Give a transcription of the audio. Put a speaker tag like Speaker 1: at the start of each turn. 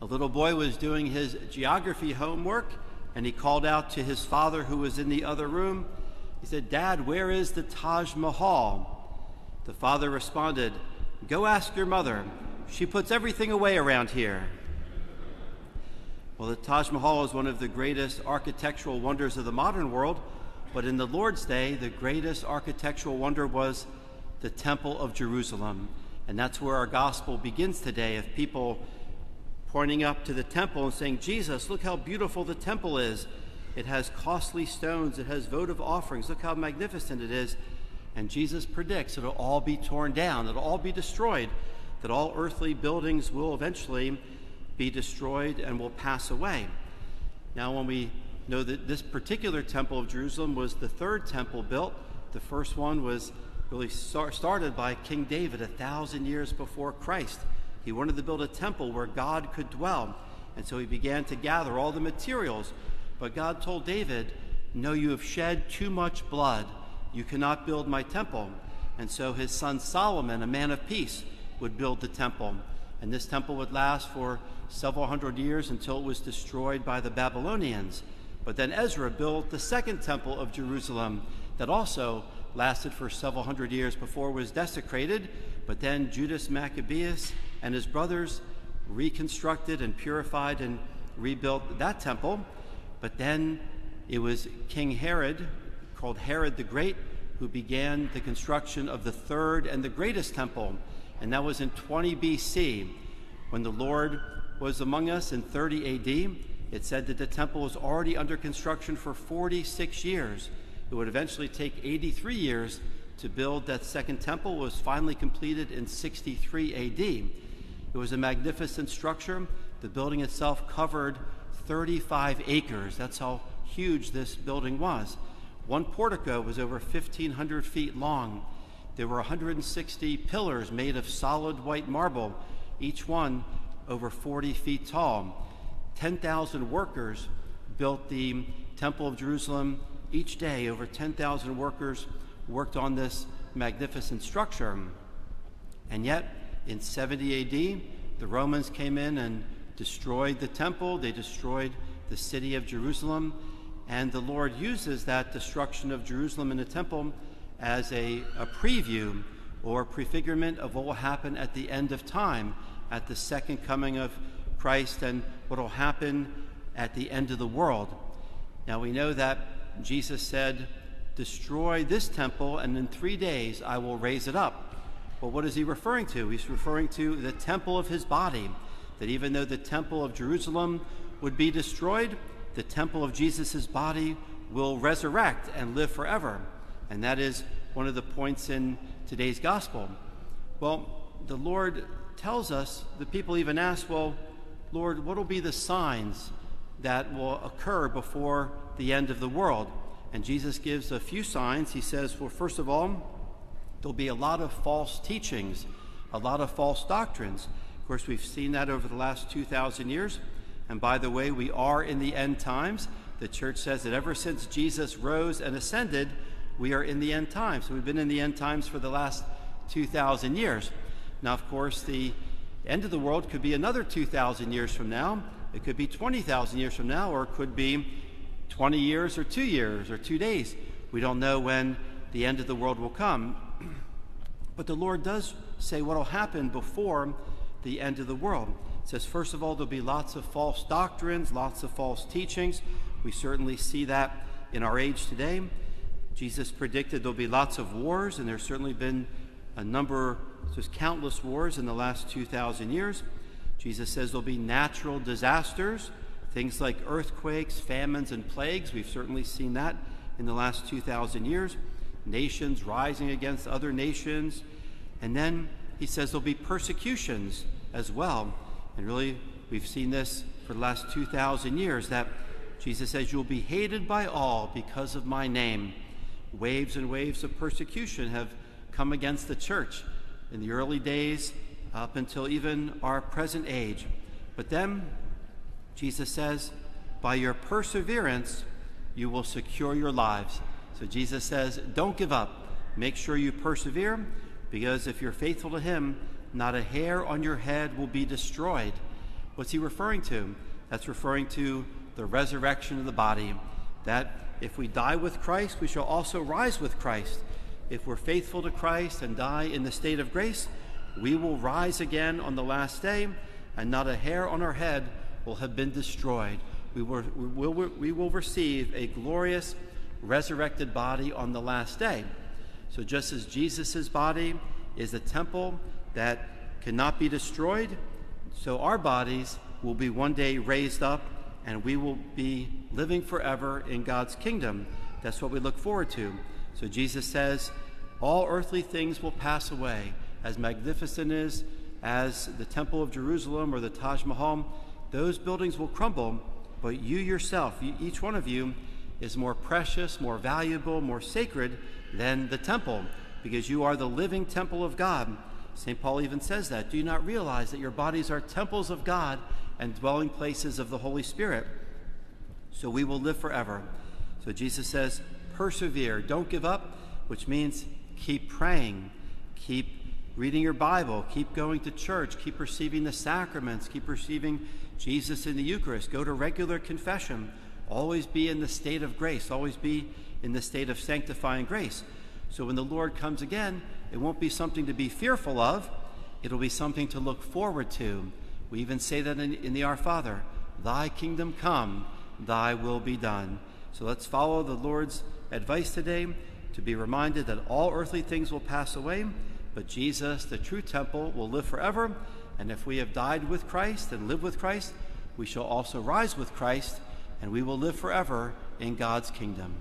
Speaker 1: A little boy was doing his geography homework, and he called out to his father, who was in the other room. He said, "Dad, where is the Taj Mahal?" The father responded, "Go ask your mother. She puts everything away around here." Well, the Taj Mahal is one of the greatest architectural wonders of the modern world, but in the Lord's day, the greatest architectural wonder was the Temple of Jerusalem. And that's where our gospel begins today, of people pointing up to the temple and saying, "Jesus, look how beautiful the temple is. It has costly stones, it has votive offerings, look how magnificent it is." And Jesus predicts it'll all be torn down, it'll all be destroyed, that all earthly buildings will eventually be destroyed and will pass away. Now, when we know that this particular temple of Jerusalem was the third temple built, the first one was really started by King David 1,000 years before Christ. He wanted to build a temple where God could dwell, and so he began to gather all the materials. But God told David, "No, you have shed too much blood. You cannot build my temple." And so his son Solomon, a man of peace, would build the temple. And this temple would last for several hundred years until it was destroyed by the Babylonians. But then Ezra built the second temple of Jerusalem that also lasted for several hundred years before it was desecrated. But then Judas Maccabeus and his brothers reconstructed and purified and rebuilt that temple. But then it was King Herod, called Herod the Great, who began the construction of the third and the greatest temple. And that was in 20 BC. When the Lord was among us in 30 AD, it said that the temple was already under construction for 46 years. It would eventually take 83 years to build that second temple. It was finally completed in 63 AD. It was a magnificent structure. The building itself covered 35 acres. That's how huge this building was. One portico was over 1,500 feet long. There were 160 pillars made of solid white marble, each one over 40 feet tall. 10,000 workers built the Temple of Jerusalem each day. Over 10,000 workers worked on this magnificent structure. And yet, in 70 AD, the Romans came in and destroyed the temple. They destroyed the city of Jerusalem. And the Lord uses that destruction of Jerusalem and the temple as a preview or prefigurement of what will happen at the end of time, at the second coming of Christ, and what will happen at the end of the world. Now, we know that Jesus said, "Destroy this temple, and in 3 days I will raise it up." Well, what is he referring to? He's referring to the temple of his body, that even though the temple of Jerusalem would be destroyed, the temple of Jesus' body will resurrect and live forever. And that is one of the points in today's gospel. Well, the Lord tells us, the people even ask, "Well, Lord, what will be the signs that will occur before the end of the world?" And Jesus gives a few signs. He says, well, first of all, there'll be a lot of false teachings, a lot of false doctrines. Of course, we've seen that over the last 2,000 years. And by the way, we are in the end times. The church says that ever since Jesus rose and ascended, we are in the end times. So we've been in the end times for the last 2,000 years. Now, of course, the end of the world could be another 2,000 years from now. It could be 20,000 years from now, or it could be 20 years or 2 years or 2 days. We don't know when the end of the world will come. But the Lord does say what will happen before the end of the world. It says, first of all, there'll be lots of false doctrines, lots of false teachings. We certainly see that in our age today. Jesus predicted there'll be lots of wars, and there's certainly been a number, just countless wars in the last 2,000 years. Jesus says there'll be natural disasters, things like earthquakes, famines, and plagues. We've certainly seen that in the last 2,000 years. Nations rising against other nations. And then he says there'll be persecutions as well. And really, we've seen this for the last 2,000 years, that Jesus says, "You'll be hated by all because of my name." Waves and waves of persecution have come against the church in the early days up until even our present age. But then Jesus says, by your perseverance, you will secure your lives. So Jesus says, don't give up. Make sure you persevere, because if you're faithful to him, not a hair on your head will be destroyed. What's he referring to? That's referring to the resurrection of the body, that if we die with Christ, we shall also rise with Christ. If we're faithful to Christ and die in the state of grace, we will rise again on the last day, and not a hair on our head will have been destroyed. We will receive a glorious resurrected body on the last day. So just as Jesus' body is a temple that cannot be destroyed, so our bodies will be one day raised up, and we will be living forever in God's kingdom. That's what we look forward to. So Jesus says, all earthly things will pass away. As magnificent as the Temple of Jerusalem or the Taj Mahal, those buildings will crumble, but you yourself, each one of you, is more precious, more valuable, more sacred than the temple, because you are the living temple of God. St. Paul even says that. Do you not realize that your bodies are temples of God and dwelling places of the Holy Spirit? So we will live forever. So Jesus says, persevere, don't give up, which means keep praying, keep reading your Bible, keep going to church, keep receiving the sacraments, keep receiving Jesus in the Eucharist, go to regular confession, always be in the state of grace, always be in the state of sanctifying grace. So when the Lord comes again, it won't be something to be fearful of, it'll be something to look forward to. We even say that in the Our Father, thy kingdom come, thy will be done. So let's follow the Lord's advice today to be reminded that all earthly things will pass away, but Jesus, the true temple, will live forever. And if we have died with Christ and live with Christ, we shall also rise with Christ, and we will live forever in God's kingdom.